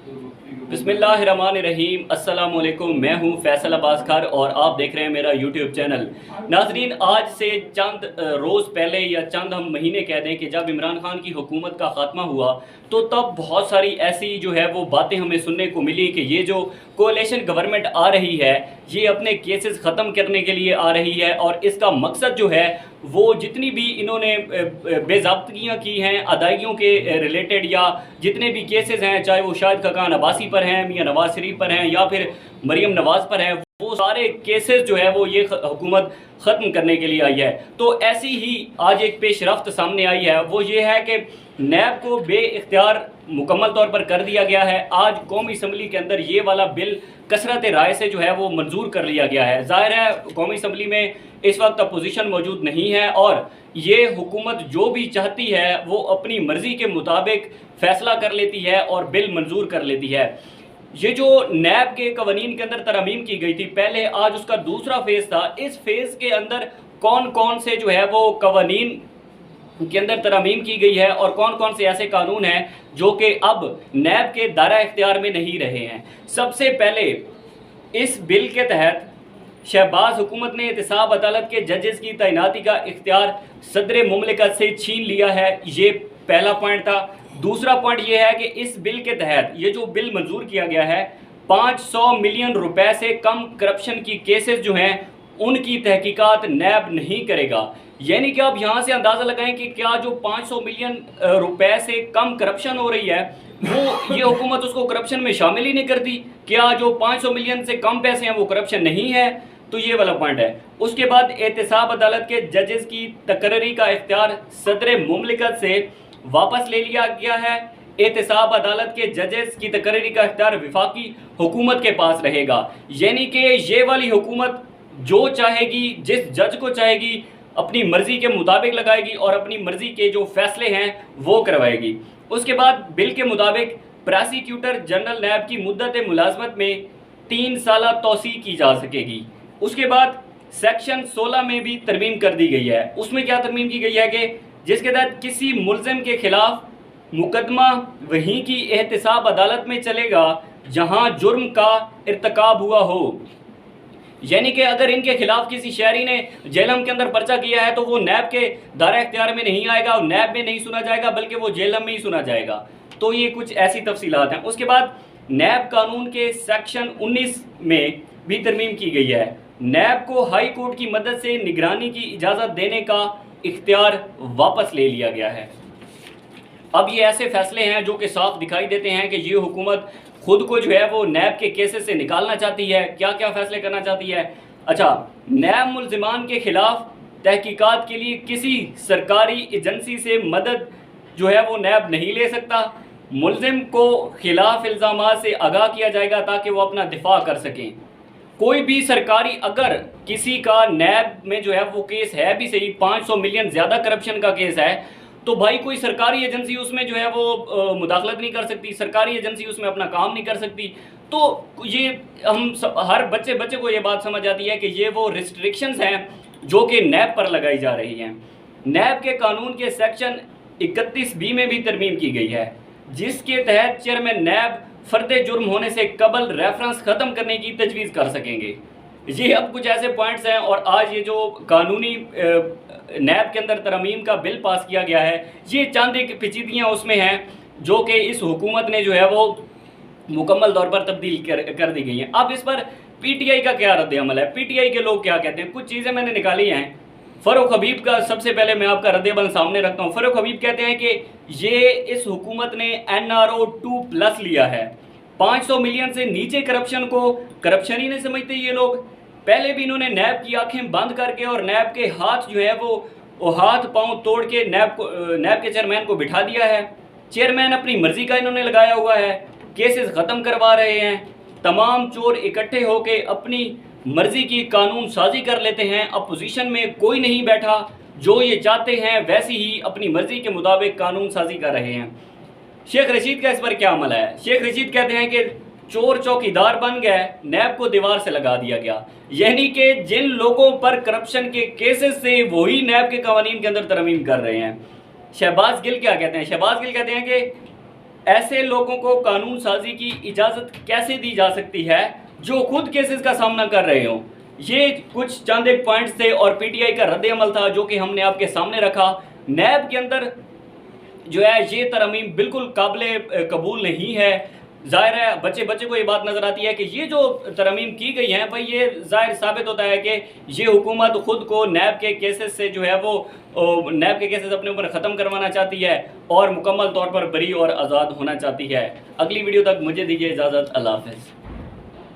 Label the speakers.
Speaker 1: बिस्मिल्लाहिर्रहमानिर्रहीम। अस्सलाम वालेकुम। मैं हूं फैसल अब्बास खार और आप देख रहे हैं मेरा यूट्यूब चैनल। नाजरीन, आज से चंद रोज़ पहले या चंद हम महीने कह दें कि जब इमरान खान की हुकूमत का ख़ात्मा हुआ तो तब बहुत सारी ऐसी जो है वो बातें हमें सुनने को मिली कि ये जो कोalition गवर्नमेंट आ रही है ये अपने केसेस ख़त्म करने के लिए आ रही है और इसका मकसद जो है वो जितनी भी इन्होंने बेज़ाब्तगियाँ की हैं अदायगियों के रिलेटेड या जितने भी केसेस हैं, चाहे वो शाहिद खकान अब्बासी पर हैं, मियां नवाज़ शरीफ पर हैं या फिर मरीम नवाज़ पर हैं, वो सारे केसेस जो है वो ये हुकूमत ख़त्म करने के लिए आई है। तो ऐसी ही आज एक पेशरफ्त सामने आई है, वो ये है कि नैब को बे इख्तियार मुकम्मल तौर पर कर दिया गया है। आज कौमी असम्बली के अंदर ये वाला बिल कसरत राय से जो है वो मंजूर कर लिया गया है। ज़ाहिर है कौमी असम्बली में इस वक्त अपोजिशन मौजूद नहीं है और ये हुकूमत जो भी चाहती है वो अपनी मर्ज़ी के मुताबिक फ़ैसला कर लेती है और बिल मंजूर कर लेती है। ये जो नैब के कवानीन के अंदर तरमीम की गई थी पहले, आज उसका दूसरा फेज़ था। इस फेज़ के अंदर कौन कौन से जो है वो कवानीन के अंदर तरमीम की गई है और कौन कौन से ऐसे कानून हैं जो कि अब नैब के दायरा इख्तियार में नहीं रहे हैं। सबसे पहले इस बिल के तहत शहबाज हुकूमत ने एहतसाब अदालत के जजेस की तैनाती का इख्तियार सदर मुमलिकत से छीन लिया है। ये पहला पॉइंट था। दूसरा पॉइंट ये है कि इस बिल के तहत ये जो बिल मंजूर किया गया है 500 मिलियन रुपए से कम करप्शन की केसेस जो हैं उनकी तहकीकात नैब नहीं करेगा। यानी कि आप यहाँ से अंदाज़ा लगाएं कि क्या जो 500 मिलियन रुपए से कम करप्शन हो रही है वो ये हुकूमत उसको करप्शन में शामिल ही नहीं करती। क्या जो 500 मिलियन से कम पैसे हैं वो करप्शन नहीं है? तो ये वाला पॉइंट है। उसके बाद एहतसाब अदालत के जजेस की तकर्री का इख्तियार सदर मुमलिकत से वापस ले लिया गया है। एहतसाब अदालत के जजेस की तकर्री का इख्तियार वफाकी हुकूमत के पास रहेगा। यानी कि ये वाली हुकूमत जो चाहेगी, जिस जज को चाहेगी अपनी मर्ज़ी के मुताबिक लगाएगी और अपनी मर्ज़ी के जो फैसले हैं वो करवाएगी। उसके बाद बिल के मुताबिक प्रोसिक्यूटर जनरल नैब की मुद्दत मुलाजमत में 3 साल तोसी की जा सकेगी। उसके बाद सेक्शन 16 में भी तरमीम कर दी गई है। उसमें क्या तरमीम की गई है कि जिसके तहत किसी मुलजिम के खिलाफ मुकदमा वहीं की एहतसाब अदालत में चलेगा जहां जुर्म का इर्तकाब हुआ हो। यानी कि अगर इनके खिलाफ किसी शहरी ने जेलम के अंदर पर्चा किया है तो वो नैब के दायरा इख्तियार में नहीं आएगा और नैब में नहीं सुना जाएगा बल्कि वो जेलम में ही सुना जाएगा। तो ये कुछ ऐसी तफसीलात हैं। उसके बाद नैब कानून के सेक्शन 19 में भी तरमीम की गई है। नैब को हाई कोर्ट की मदद से निगरानी की इजाज़त देने का इख्तियार वापस ले लिया गया है। अब ये ऐसे फैसले हैं जो कि साफ दिखाई देते हैं कि ये हुकूमत खुद को जो है वो नैब के केसेस से निकालना चाहती है। क्या क्या फैसले करना चाहती है? अच्छा, नैब मुल्जिमान के खिलाफ तहकीकात के लिए किसी सरकारी एजेंसी से मदद जो है वो नैब नहीं ले सकता। मुल्जिम को खिलाफ इल्ज़ामात से आगाह किया जाएगा ताकि वो अपना दिफा कर सकें। कोई भी सरकारी अगर किसी का नैब में जो है वो केस है भी सही, 500 मिलियन ज़्यादा करप्शन का केस है, तो भाई कोई सरकारी एजेंसी उसमें जो है वो मुदाखलत नहीं कर सकती, सरकारी एजेंसी उसमें अपना काम नहीं कर सकती। तो ये हम हर बच्चे को ये बात समझ आती है कि ये वो रिस्ट्रिक्शंस हैं जो कि नैब पर लगाई जा रही हैं। नैब के कानून के सेक्शन 31B में भी तरमीम की गई है जिसके तहत चेयरमैन नैब फर्द जुर्म होने से कबल रेफरेंस ख़त्म करने की तजवीज़ कर सकेंगे। ये अब कुछ ऐसे पॉइंट्स हैं और आज ये जो कानूनी नैब के अंदर तरमीम का बिल पास किया गया है ये चंद एक पेचीदगियाँ उसमें हैं जो कि इस हुकूमत ने जो है वो मुकम्मल तौर पर तब्दील कर दी गई हैं। अब इस पर PTI का क्या रद्द अमल है? PTI के लोग क्या कहते हैं? कुछ चीज़ें मैंने निकाली हैं। फ़ारूक हबीब का सबसे पहले मैं आपका रद्द अमल सामने रखता हूँ। फ़ारूक हबीब कहते हैं कि ये इस हुकूमत ने NRO 2+ लिया है। 500 मिलियन से नीचे करप्शन को करप्शन ही नहीं समझते ये लोग। पहले भी इन्होंने नैब की आंखें बंद करके और नैब के हाथ जो है वो हाथ पांव तोड़ के नैब के चेयरमैन को बिठा दिया है। चेयरमैन अपनी मर्जी का इन्होंने लगाया हुआ है, केसेस ख़त्म करवा रहे हैं। तमाम चोर इकट्ठे होके अपनी मर्जी की कानून साजी कर लेते हैं। अपोजिशन में कोई नहीं बैठा, जो ये चाहते हैं वैसी ही अपनी मर्जी के मुताबिक कानून साजी कर रहे हैं। शेख रशीद का इस पर क्या अमल है? शेख रशीद कहते हैं कि चोर चौकीदार बन गए, नैब को दीवार से लगा दिया गया। यानी कि जिन लोगों पर करप्शन के केसेस से वही नैब के कवानीन के अंदर तरमीम कर रहे हैं। शहबाज गिल क्या कहते हैं? शहबाज गिल कहते हैं कि ایسے لوگوں کو قانون سازی کی اجازت کیسے دی جا سکتی ہے جو خود کیسز کا سامنا کر رہے ہوں؟ یہ کچھ چند ایک پوائنٹس تھے اور پی ٹی آئی کا رد عمل تھا جو کہ ہم نے آپ کے سامنے رکھا۔ نیب کے اندر جو ہے یہ ترمیم بالکل قابل قبول نہیں ہے۔ ظاہر ہے بچے کو یہ بات نظر آتی ہے کہ یہ جو ترمیم کی گئی ہیں بھائی یہ ظاہر ثابت ہوتا ہے کہ یہ حکومت خود کو نیب کے کیسز سے جو ہے وہ نیب کے کیسز اپنے اوپر ختم کروانا چاہتی ہے اور مکمل طور پر بری اور آزاد ہونا چاہتی ہے۔ اگلی ویڈیو تک مجھے دیجیے اجازت، اللہ حافظ۔